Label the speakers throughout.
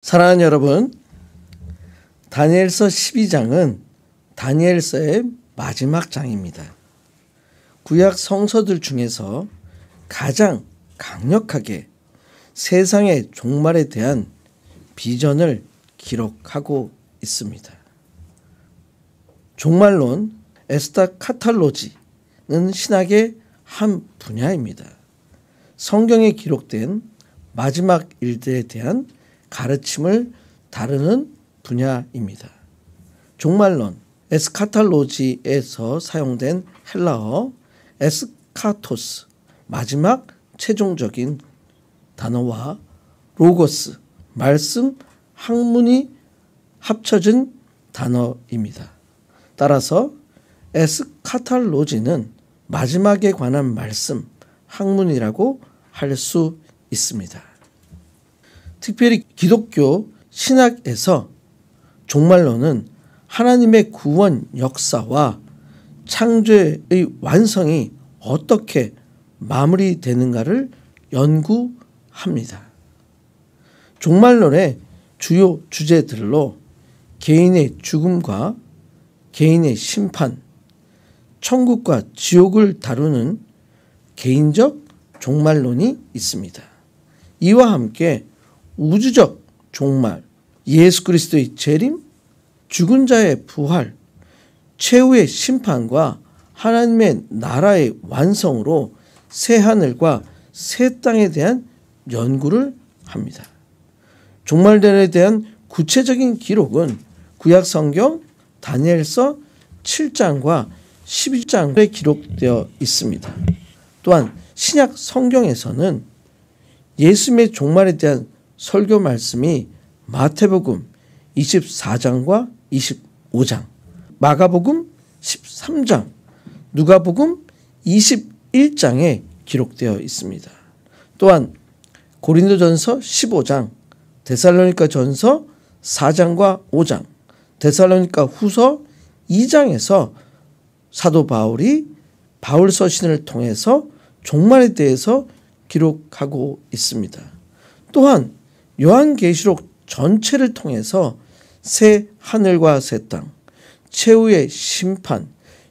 Speaker 1: 사랑하는 여러분, 다니엘서 12장은 다니엘서의 마지막 장입니다. 구약 성서들 중에서 가장 강력하게 세상의 종말에 대한 비전을 기록하고 있습니다. 종말론 에스카탈로지는 신학의 한 분야입니다. 성경에 기록된 마지막 일들에 대한 가르침을 다루는 분야입니다. 종말론 에스카탈로지에서 사용된 헬라어 에스카토스, 마지막 최종적인 단어와 로고스, 말씀, 학문이 합쳐진 단어입니다. 따라서 에스카탈로지는 마지막에 관한 말씀, 학문이라고 할 수 있습니다. 특별히 기독교 신학에서 종말론은 하나님의 구원 역사와 창조의 완성이 어떻게 마무리되는가를 연구합니다. 종말론의 주요 주제들로 개인의 죽음과 개인의 심판, 천국과 지옥을 다루는 개인적 종말론이 있습니다. 이와 함께 우주적 종말, 예수 그리스도의 재림, 죽은 자의 부활, 최후의 심판과 하나님의 나라의 완성으로 새 하늘과 새 땅에 대한 연구를 합니다. 종말론에 대한 구체적인 기록은 구약 성경 다니엘서 7장과 12장에 기록되어 있습니다. 또한 신약 성경에서는 예수님의 종말에 대한 설교 말씀이 마태복음 24장과 25장, 마가복음 13장, 누가복음 21장에 기록되어 있습니다. 또한 고린도전서 15장, 데살로니가전서 4장과 5장, 데살로니가후서 2장에서 사도 바울이 바울 서신을 통해서 종말에 대해서 기록하고 있습니다. 또한 요한계시록 전체를 통해서 새 하늘과 새 땅, 최후의 심판,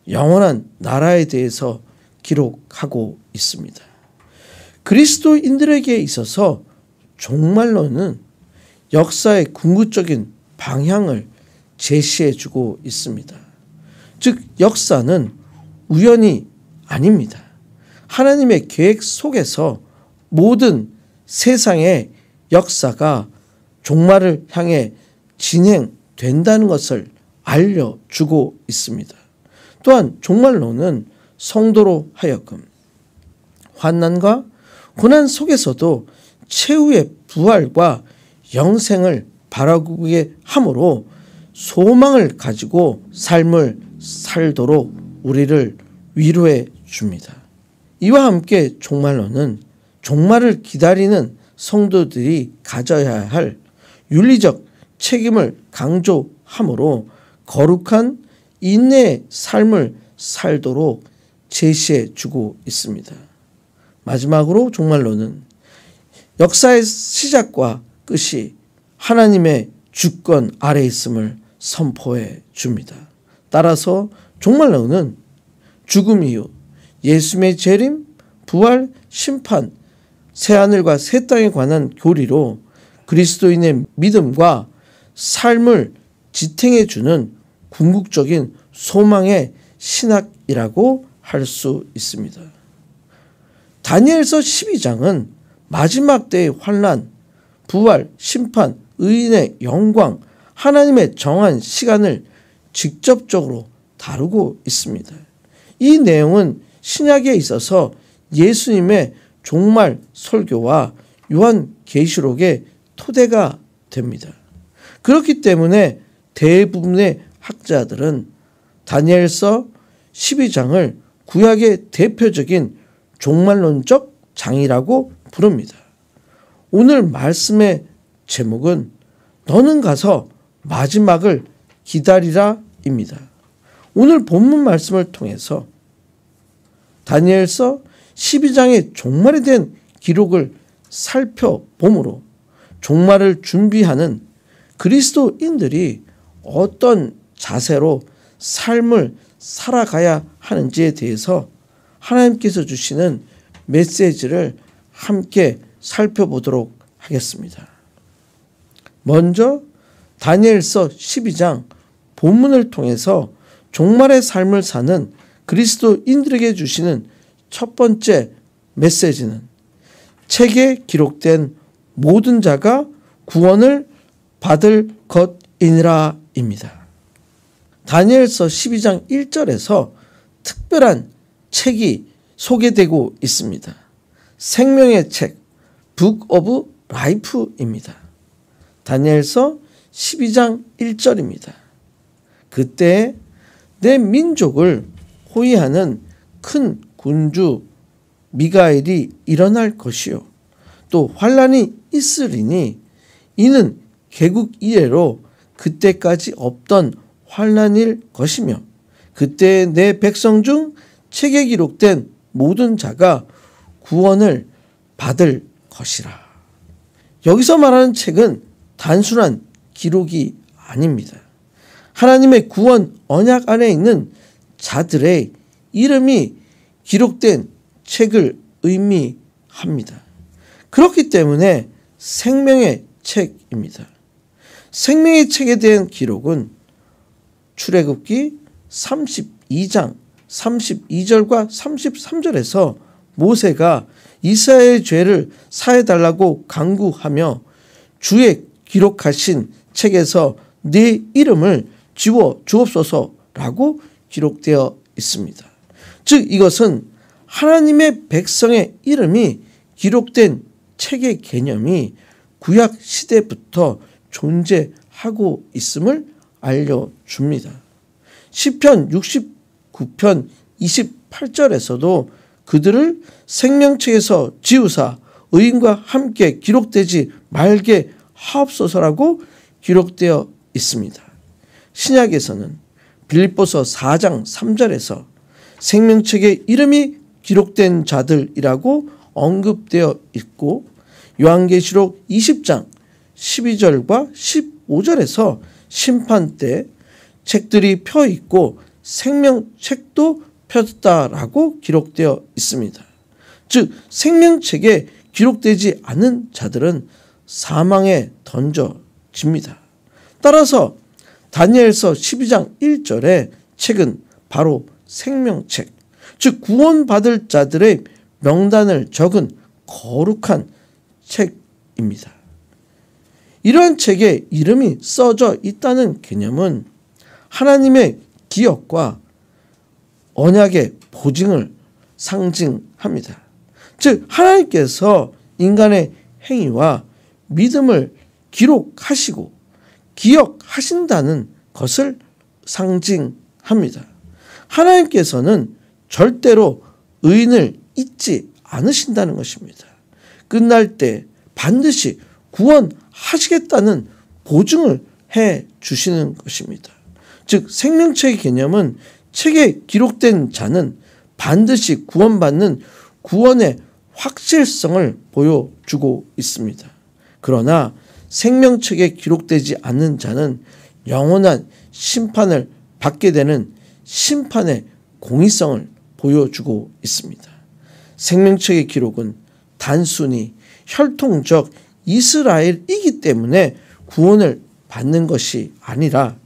Speaker 1: 영원한 나라에 대해서 기록하고 있습니다. 그리스도인들에게 있어서 종말론은 역사의 궁극적인 방향을 제시해주고 있습니다. 즉 역사는 우연이 아닙니다. 하나님의 계획 속에서 모든 세상의 역사가 종말을 향해 진행된다는 것을 알려주고 있습니다. 또한 종말론은 성도로 하여금 환난과 고난 속에서도 최후의 부활과 영생을 바라보게 함으로 소망을 가지고 삶을 살도록 우리를 위로해 줍니다. 이와 함께 종말론은 종말을 기다리는 성도들이 가져야 할 윤리적 책임을 강조함으로 거룩한 인내의 삶을 살도록 제시해 주고 있습니다. 마지막으로 종말론은 역사의 시작과 끝이 하나님의 주권 아래 있음을 선포해 줍니다. 따라서 종말론은 죽음 이후 예수님의 재림, 부활, 심판, 새하늘과 새 땅에 관한 교리로 그리스도인의 믿음과 삶을 지탱해 주는 궁극적인 소망의 신학이라고 할 수 있습니다. 다니엘서 12장은 마지막 때의 환난, 부활, 심판, 의인의 영광, 하나님의 정한 시간을 직접적으로 다루고 있습니다. 이 내용은 신약에 있어서 예수님의 종말 설교와 요한계시록의 토대가 됩니다. 그렇기 때문에 대부분의 학자들은 다니엘서 12장을 구약의 대표적인 종말론적 장이라고 부릅니다. 오늘 말씀의 제목은 너는 가서 마지막을 기다리라입니다. 오늘 본문 말씀을 통해서 다니엘서 12장의 종말에 대한 기록을 살펴보므로 종말을 준비하는 그리스도인들이 어떤 자세로 삶을 살아가야 하는지에 대해서 하나님께서 주시는 메시지를 함께 살펴보도록 하겠습니다. 먼저 다니엘서 12장 본문을 통해서 종말의 삶을 사는 그리스도인들에게 주시는 첫 번째 메시지는 책에 기록된 모든 자가 구원을 받을 것이니라입니다. 다니엘서 12장 1절에서 특별한 책이 소개되고 있습니다. 생명의 책, Book of Life입니다. 다니엘서 12장 1절입니다. 그때 내 민족을 호위하는 큰 군주 미가엘이 일어날 것이요 또 환란이 있으리니 이는 개국 이래로 그때까지 없던 환란일 것이며 그때 내 백성 중 책에 기록된 모든 자가 구원을 받을 것이라. 여기서 말하는 책은 단순한 기록이 아닙니다. 하나님의 구원 언약 안에 있는 자들의 이름이 기록된 책을 의미합니다. 그렇기 때문에 생명의 책입니다. 생명의 책에 대한 기록은 출애굽기 32장 32절과 33절에서 모세가 이스라엘의 죄를 사해달라고 간구하며 주의 기록하신 책에서 네 이름을 지워 주옵소서라고 기록되어 있습니다. 즉 이것은 하나님의 백성의 이름이 기록된 책의 개념이 구약 시대부터 존재하고 있음을 알려줍니다. 시편 69편 28절에서도 그들을 생명책에서 지우사 의인과 함께 기록되지 말게 하옵소서라고 기록되어 있습니다. 신약에서는 빌립보서 4장 3절에서 생명책에 이름이 기록된 자들이라고 언급되어 있고 요한계시록 20장 12절과 15절에서 심판 때 책들이 펴 있고 생명책도 펴졌다라고 기록되어 있습니다. 즉 생명책에 기록되지 않은 자들은 사망에 던져집니다. 따라서 다니엘서 12장 1절의 책은 바로 생명책, 즉 구원받을 자들의 명단을 적은 거룩한 책입니다. 이러한 책에 이름이 써져 있다는 개념은 하나님의 기억과 언약의 보증을 상징합니다. 즉 하나님께서 인간의 행위와 믿음을 기록하시고 기억하신다는 것을 상징합니다. 하나님께서는 절대로 의인을 잊지 않으신다는 것입니다. 끝날 때 반드시 구원하시겠다는 보증을 해 주시는 것입니다. 즉 생명책의 개념은 책에 기록된 자는 반드시 구원받는 구원의 확실성을 보여주고 있습니다. 그러나 생명책에 기록되지 않는 자는 영원한 심판을 받게 되는 심판의 공의성을 보여주고 있습니다. 생명책의 기록은 단순히 혈통적 이스라엘이기 때문에 구원을 받는 것이 아니라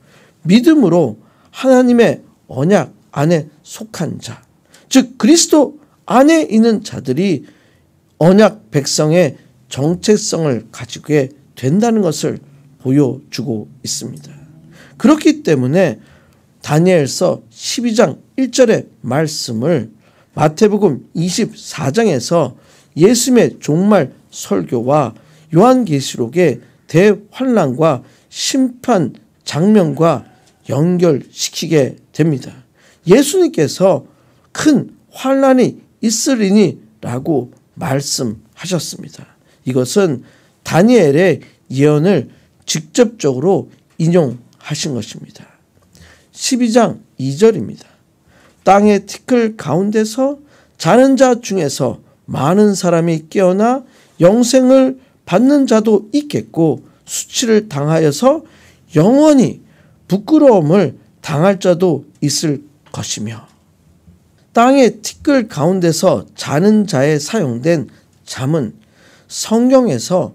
Speaker 1: 믿음으로 하나님의 언약 안에 속한 자, 즉 그리스도 안에 있는 자들이 언약 백성의 정체성을 가지게 된다는 것을 보여주고 있습니다. 그렇기 때문에 다니엘서 12장 1절의 말씀을 마태복음 24장에서 예수님의 종말 설교와 요한계시록의 대환란과 심판 장면과 연결시키게 됩니다. 예수님께서 큰 환란이 있으리니 라고 말씀하셨습니다. 이것은 다니엘의 예언을 직접적으로 인용하신 것입니다. 12장 2절입니다. 땅의 티끌 가운데서 자는 자 중에서 많은 사람이 깨어나 영생을 받는 자도 있겠고 수치를 당하여서 영원히 부끄러움을 당할 자도 있을 것이며, 땅의 티끌 가운데서 자는 자에 사용된 잠은 성경에서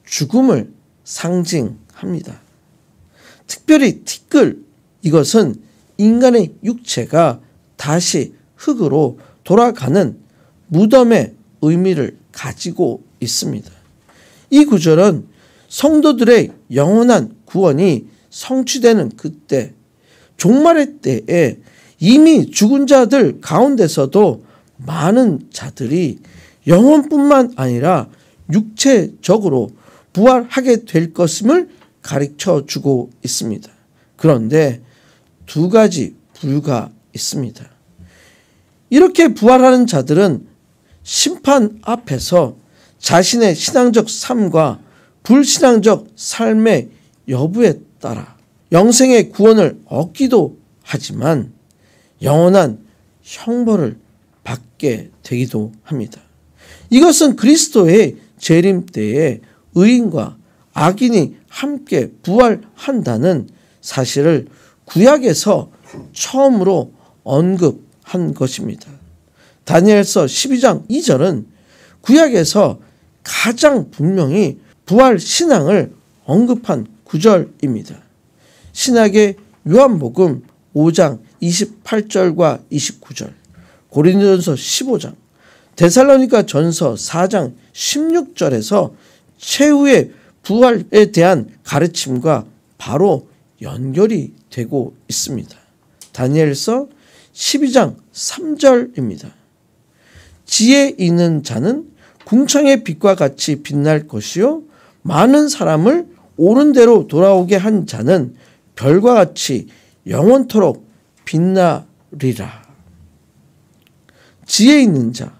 Speaker 1: 죽음을 상징합니다. 특별히 티끌, 이것은 인간의 육체가 다시 흙으로 돌아가는 무덤의 의미를 가지고 있습니다. 이 구절은 성도들의 영원한 구원이 성취되는 그때, 종말의 때에 이미 죽은 자들 가운데서도 많은 자들이 영혼뿐만 아니라 육체적으로 부활하게 될 것임을 가르쳐 주고 있습니다. 그런데 두 가지 부류가 있습니다. 이렇게 부활하는 자들은 심판 앞에서 자신의 신앙적 삶과 불신앙적 삶의 여부에 따라 영생의 구원을 얻기도 하지만 영원한 형벌을 받게 되기도 합니다. 이것은 그리스도의 재림 때에 의인과 악인이 함께 부활한다는 사실을 구약에서 처음으로 언급한 것입니다. 다니엘서 12장 2절은 구약에서 가장 분명히 부활 신앙을 언급한 구절입니다. 신약의 요한복음 5장 28절과 29절, 고린도전서 15장, 데살로니가 전서 4장 16절에서 최후의 부활에 대한 가르침과 바로 연결이 되고 있습니다. 다니엘서 12장 3절입니다. 지혜 있는 자는 궁창의 빛과 같이 빛날 것이요, 많은 사람을 옳은 대로 돌아오게 한 자는 별과 같이 영원토록 빛나리라. 지혜 있는 자,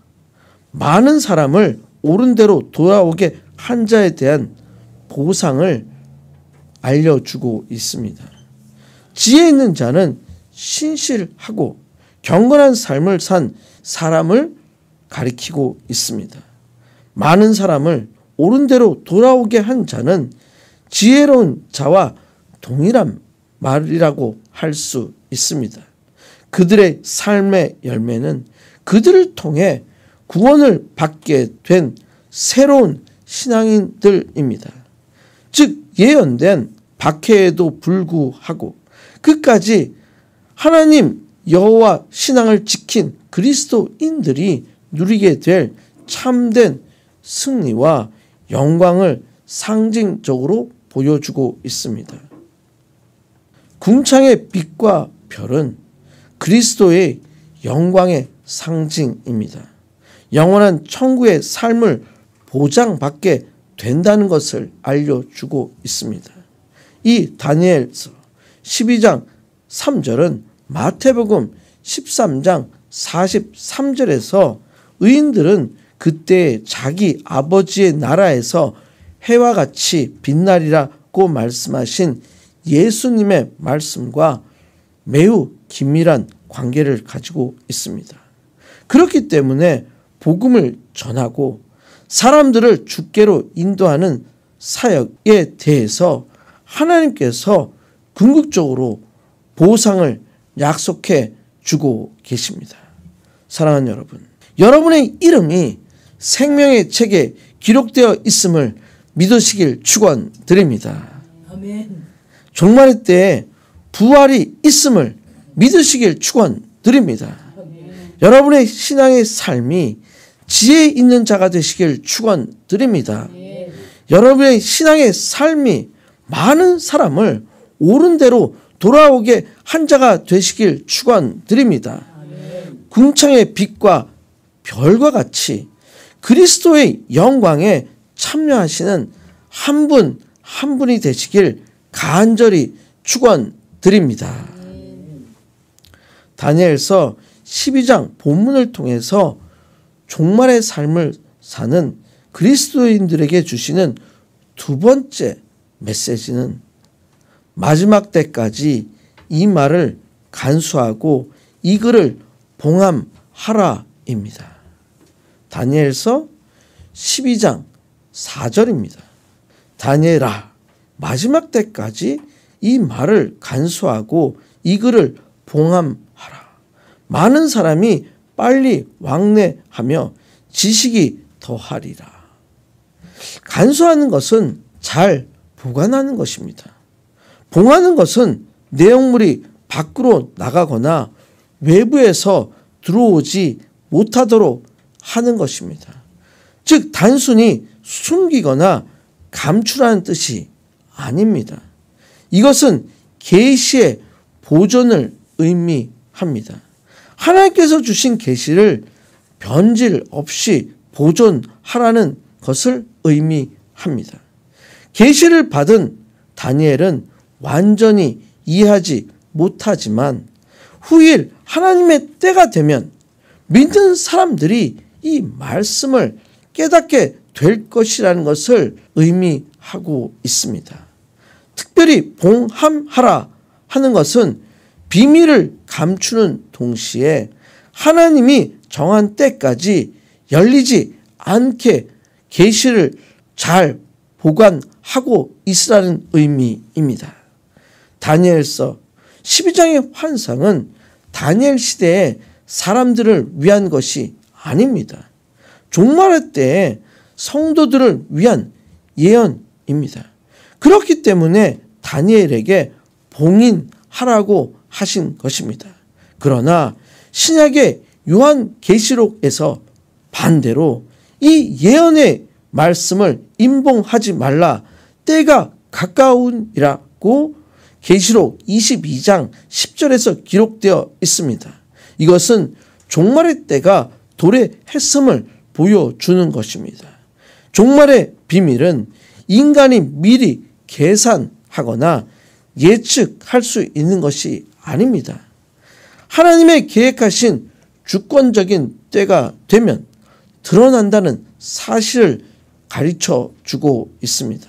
Speaker 1: 많은 사람을 옳은 대로 돌아오게 한 자에 대한 보상을 알려주고 있습니다. 지혜 있는 자는 신실하고 경건한 삶을 산 사람을 가리키고 있습니다. 많은 사람을 옳은 대로 돌아오게 한 자는 지혜로운 자와 동일한 말이라고 할 수 있습니다. 그들의 삶의 열매는 그들을 통해 구원을 받게 된 새로운 신앙인들입니다. 즉 예언된 박해에도 불구하고 끝까지 하나님 여호와 신앙을 지킨 그리스도인들이 누리게 될 참된 승리와 영광을 상징적으로 보여주고 있습니다. 궁창의 빛과 별은 그리스도의 영광의 상징입니다. 영원한 천국의 삶을 보장받게 된다는 것을 알려주고 있습니다. 이 다니엘서 12장 3절은 마태복음 13장 43절에서 의인들은 그때 자기 아버지의 나라에서 해와 같이 빛나리라고 말씀하신 예수님의 말씀과 매우 긴밀한 관계를 가지고 있습니다. 그렇기 때문에 복음을 전하고 사람들을 주께로 인도하는 사역에 대해서 하나님께서 궁극적으로 보상을 약속해 주고 계십니다. 사랑하는 여러분, 여러분의 이름이 생명의 책에 기록되어 있음을 믿으시길 축원드립니다.
Speaker 2: 아멘.
Speaker 1: 종말의 때에 부활이 있음을 믿으시길 축원드립니다. 여러분의 신앙의 삶이 지혜 있는 자가 되시길 축원드립니다. 여러분의 신앙의 삶이 많은 사람을 옳은 대로 돌아오게 한 자가 되시길 축원드립니다. 궁창의 빛과 별과 같이 그리스도의 영광에 참여하시는 한 분 한 분이 되시길 간절히 축원드립니다. 다니엘서 12장 본문을 통해서 종말의 삶을 사는 그리스도인들에게 주시는 두 번째 메시지는 마지막 때까지 이 말을 간수하고 이 글을 봉함하라입니다. 다니엘서 12장 4절입니다. 다니엘아, 마지막 때까지 이 말을 간수하고 이 글을 봉함하라. 많은 사람이 빨리 왕래하며 지식이 더하리라. 간수하는 것은 잘 보관하는 것입니다. 봉하는 것은 내용물이 밖으로 나가거나 외부에서 들어오지 못하도록 하는 것입니다. 즉 단순히 숨기거나 감추라는 뜻이 아닙니다. 이것은 계시의 보존을 의미합니다. 하나님께서 주신 계시를 변질 없이 보존하라는 것을 의미합니다. 계시를 받은 다니엘은 완전히 이해하지 못하지만 후일 하나님의 때가 되면 믿는 사람들이 이 말씀을 깨닫게 될 것이라는 것을 의미하고 있습니다. 특별히 봉함하라 하는 것은 비밀을 감추는 동시에 하나님이 정한 때까지 열리지 않게 계시를 잘 보관하고 있으라는 의미입니다. 다니엘서 12장의 환상은 다니엘 시대의 사람들을 위한 것이 아닙니다. 종말의 때에 성도들을 위한 예언입니다. 그렇기 때문에 다니엘에게 봉인하라고 하신 것입니다. 그러나 신약의 요한계시록에서 반대로 이 예언의 말씀을 임봉하지 말라, 때가 가까운이라고 계시록 22장 10절에서 기록되어 있습니다. 이것은 종말의 때가 도래했음을 보여주는 것입니다. 종말의 비밀은 인간이 미리 계산하거나 예측할 수 있는 것이 아닙니다. 하나님의 계획하신 주권적인 때가 되면 드러난다는 사실을 가르쳐 주고 있습니다.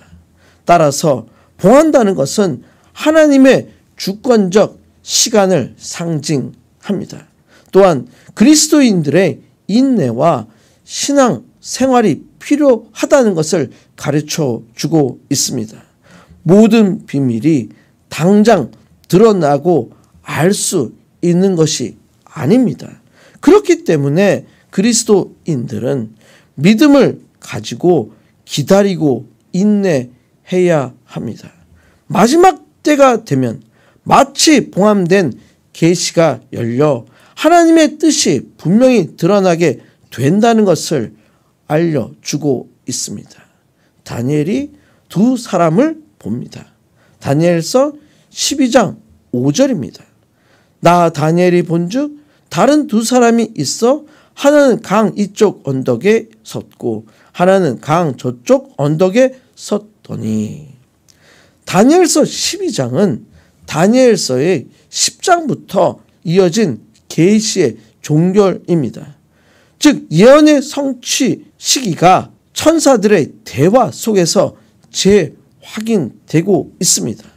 Speaker 1: 따라서 봉한다는 것은 하나님의 주권적 시간을 상징합니다. 또한 그리스도인들의 인내와 신앙 생활이 필요하다는 것을 가르쳐 주고 있습니다. 모든 비밀이 당장 드러나고 알 수 있는 것이 아닙니다. 그렇기 때문에 그리스도인들은 믿음을 가지고 기다리고 인내해야 합니다. 마지막 때가 되면 마치 봉함된 계시가 열려 하나님의 뜻이 분명히 드러나게 된다는 것을 알려주고 있습니다. 다니엘이 두 사람을 봅니다. 다니엘서 12장 5절입니다. 나 다니엘이 본즉 다른 두 사람이 있어 하나는 강 이쪽 언덕에 섰고 하나는 강 저쪽 언덕에 섰더니, 다니엘서 12장은 다니엘서의 10장부터 이어진 계시의 종결입니다. 즉 예언의 성취 시기가 천사들의 대화 속에서 재확인되고 있습니다.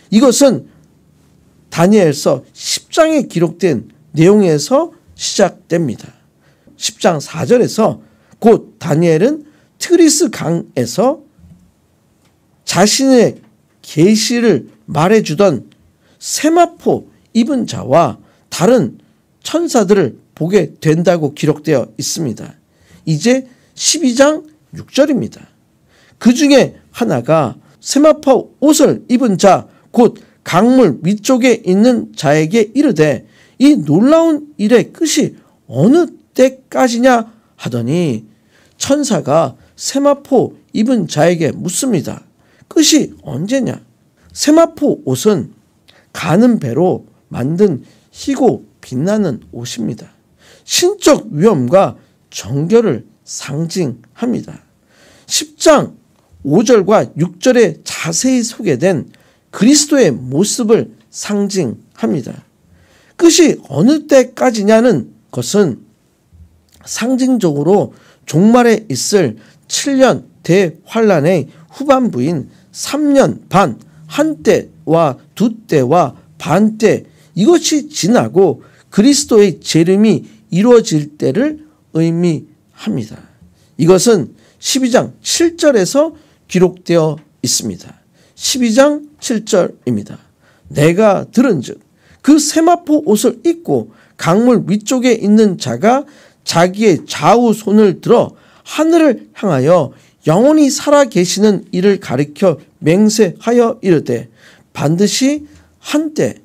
Speaker 1: 이것은 다니엘서 10장에 기록된 내용에서 시작됩니다. 10장 4절에서 곧 다니엘은 티그리스 강에서 자신의 계시를 말해주던 세마포 입은 자와 다른 천사들을 보게 된다고 기록되어 있습니다. 이제 12장 6절입니다. 그 중에 하나가 세마포 옷을 입은 자 곧 강물 위쪽에 있는 자에게 이르되 이 놀라운 일의 끝이 어느 때까지냐 하더니 천사가 세마포 입은 자에게 묻습니다. 끝이 언제냐? 세마포 옷은 가는 배로 만든 희고 빛나는 옷입니다. 신적 위엄과 정결을 상징합니다. 10장 5절과 6절에 자세히 소개된 그리스도의 모습을 상징합니다. 끝이 어느 때까지냐는 것은 상징적으로 종말에 있을 7년 대환란의 후반부인 3년 반, 한때와 두때와 반때, 이것이 지나고 그리스도의 재림이 이루어질 때를 의미합니다. 이것은 12장 7절에서 기록되어 있습니다. 12장 7절입니다. 내가 들은즉 그 세마포 옷을 입고 강물 위쪽에 있는 자가 자기의 좌우 손을 들어 하늘을 향하여 영원히 살아 계시는 이를 가리켜 맹세하여 이르되 반드시 한때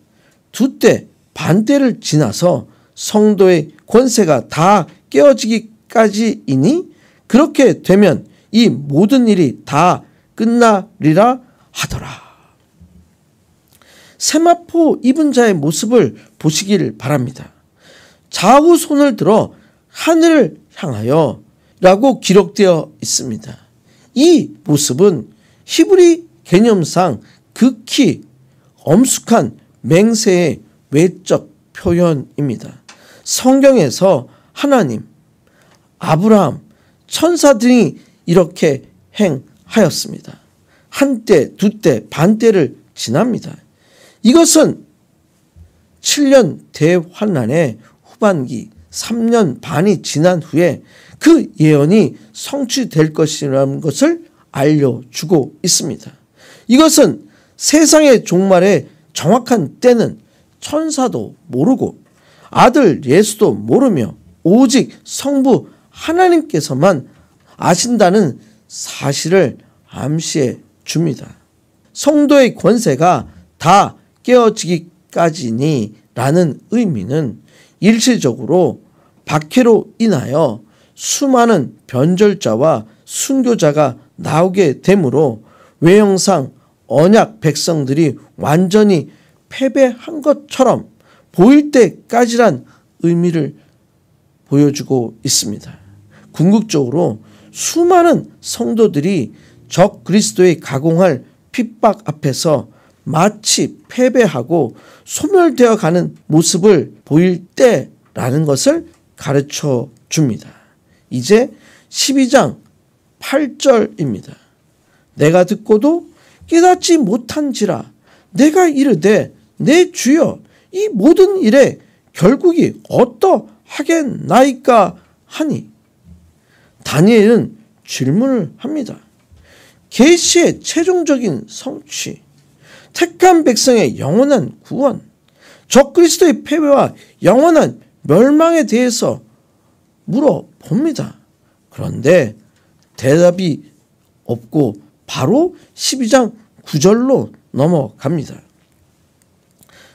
Speaker 1: 두때 반때를 지나서 성도의 권세가 다 깨어지기까지이니 그렇게 되면 이 모든 일이 다 끝나리라 하더라. 세마포 입은 자의 모습을 보시길 바랍니다. 좌우 손을 들어 하늘을 향하여 라고 기록되어 있습니다. 이 모습은 히브리 개념상 극히 엄숙한 맹세의 외적 표현입니다. 성경에서 하나님, 아브라함, 천사 등이 이렇게 행하였습니다. 한때, 두때, 반때를 지납니다. 이것은 7년 대환란의 후반기 3년 반이 지난 후에 그 예언이 성취될 것이라는 것을 알려주고 있습니다. 이것은 세상의 종말의 정확한 때는 천사도 모르고 아들 예수도 모르며 오직 성부 하나님께서만 아신다는 사실을 암시해 줍니다. 성도의 권세가 다 깨어지기까지니 라는 의미는 일시적으로 박해로 인하여 수많은 변절자와 순교자가 나오게 되므로 외형상 언약 백성들이 완전히 패배한 것처럼 보일 때까지란 의미를 보여주고 있습니다. 궁극적으로 수많은 성도들이 적 그리스도의 가공할 핍박 앞에서 마치 패배하고 소멸되어 가는 모습을 보일 때라는 것을 가르쳐 줍니다. 이제 12장 8절입니다. 내가 듣고도 깨닫지 못한지라 내가 이르되 내 주여 이 모든 일의 결국이 어떠하겠나이까 하니 다니엘은 질문을 합니다. 계시의 최종적인 성취, 택한 백성의 영원한 구원, 적그리스도의 패배와 영원한 멸망에 대해서 물어봅니다. 그런데 대답이 없고 바로 12장 9절로 넘어갑니다.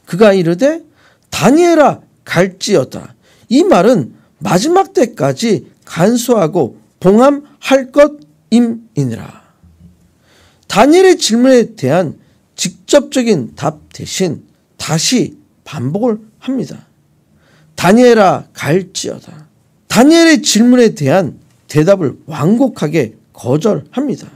Speaker 1: 그가 이르되 다니엘아 갈지어다. 이 말은 마지막 때까지 간수하고 봉함할 것임이니라. 다니엘의 질문에 대한 직접적인 답 대신 다시 반복을 합니다. 다니엘아 갈지어다. 다니엘의 질문에 대한 대답을 완곡하게 거절합니다.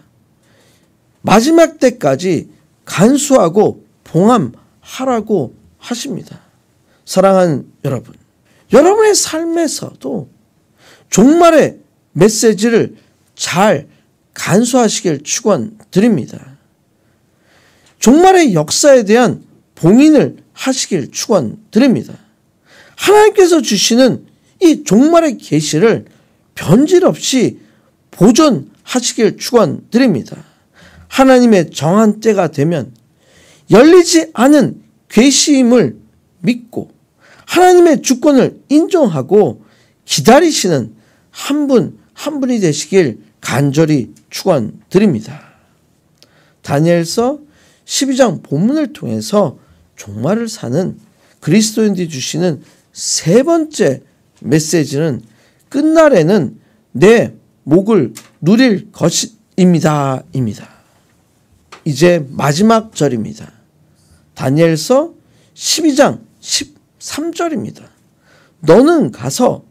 Speaker 1: 마지막 때까지 간수하고 봉함하라고 하십니다. 사랑하는 여러분, 여러분의 삶에서도 종말의 메시지를 잘 간수하시길 축원드립니다. 종말의 역사에 대한 봉인을 하시길 축원드립니다. 하나님께서 주시는 이 종말의 계시를 변질 없이 보존하시길 축원드립니다. 하나님의 정한 때가 되면 열리지 않은 계시임을 믿고 하나님의 주권을 인정하고 기다리시는 한 분 한 분이 되시길 간절히 축원드립니다. 다니엘서 12장 본문을 통해서 종말을 사는 그리스도인들이 주시는 세 번째 메시지는 끝날에는 내 목을 누릴 것입니다. 이제 마지막 절입니다. 다니엘서 12장 13절입니다. 너는 가서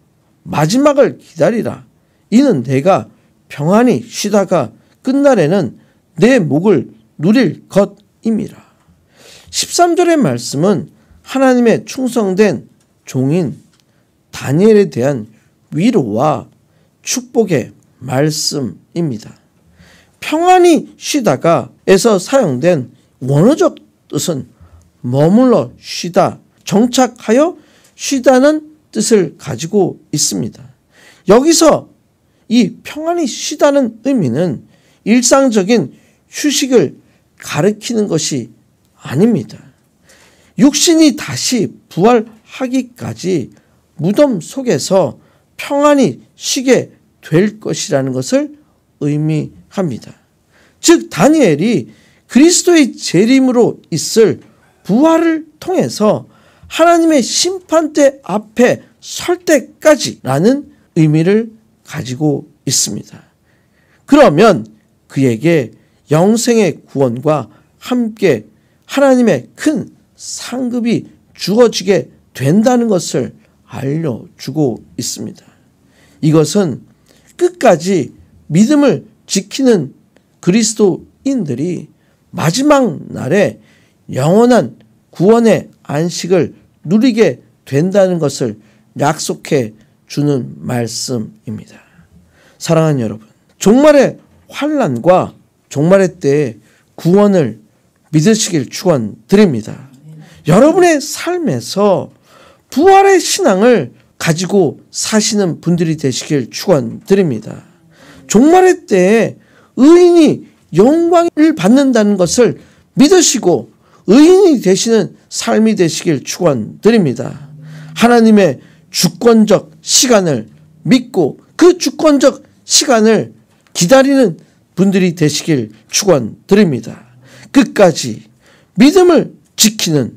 Speaker 1: 마지막을 기다리라. 이는 내가 평안히 쉬다가 끝날에는 내 목을 누릴 것임이라. 13절의 말씀은 하나님의 충성된 종인 다니엘에 대한 위로와 축복의 말씀입니다. 평안히 쉬다가에서 사용된 원어적 뜻은 머물러 쉬다, 정착하여 쉬다는 뜻을 가지고 있습니다. 여기서 이 평안히 쉬다는 의미는 일상적인 휴식을 가리키는 것이 아닙니다. 육신이 다시 부활하기까지 무덤 속에서 평안히 쉬게 될 것이라는 것을 의미합니다. 즉 다니엘이 그리스도의 재림으로 있을 부활을 통해서 하나님의 심판대 앞에 설 때까지라는 의미를 가지고 있습니다. 그러면 그에게 영생의 구원과 함께 하나님의 큰 상급이 주어지게 된다는 것을 알려주고 있습니다. 이것은 끝까지 믿음을 지키는 그리스도인들이 마지막 날에 영원한 구원의 안식을 누리게 된다는 것을 약속해 주는 말씀입니다. 사랑하는 여러분, 종말의 환난과 종말의 때에 구원을 믿으시길 축원드립니다. 여러분의 삶에서 부활의 신앙을 가지고 사시는 분들이 되시길 축원드립니다. 종말의 때에 의인이 영광을 받는다는 것을 믿으시고 의인이 되시는 삶이 되시길 축원드립니다. 하나님의 주권적 시간을 믿고 그 주권적 시간을 기다리는 분들이 되시길 축원드립니다. 끝까지 믿음을 지키는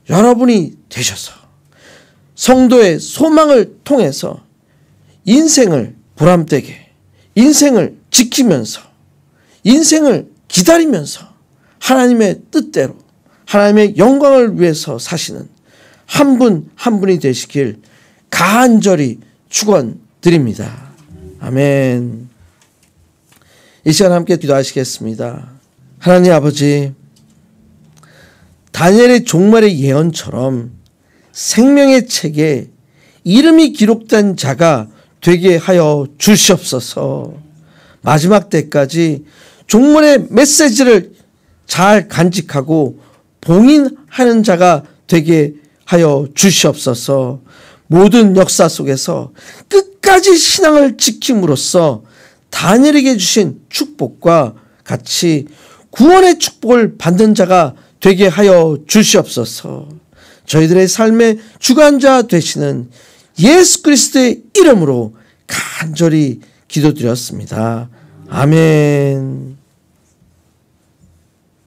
Speaker 1: 여러분이 되셔서 성도의 소망을 통해서 인생을 보람되게, 인생을 지키면서, 인생을 기다리면서 하나님의 뜻대로 하나님의 영광을 위해서 사시는 한 분 한 분이 되시길 간절히 축원드립니다. 아멘. 이 시간 함께 기도하시겠습니다. 하나님 아버지, 다니엘의 종말의 예언처럼 생명의 책에 이름이 기록된 자가 되게 하여 주시옵소서. 마지막 때까지 종말의 메시지를 잘 간직하고 봉인하는 자가 되게 하여 주시옵소서. 모든 역사 속에서 끝까지 신앙을 지킴으로써 다니엘에게 주신 축복과 같이 구원의 축복을 받는 자가 되게 하여 주시옵소서. 저희들의 삶의 주관자 되시는 예수 그리스도의 이름으로 간절히 기도드렸습니다. 아멘.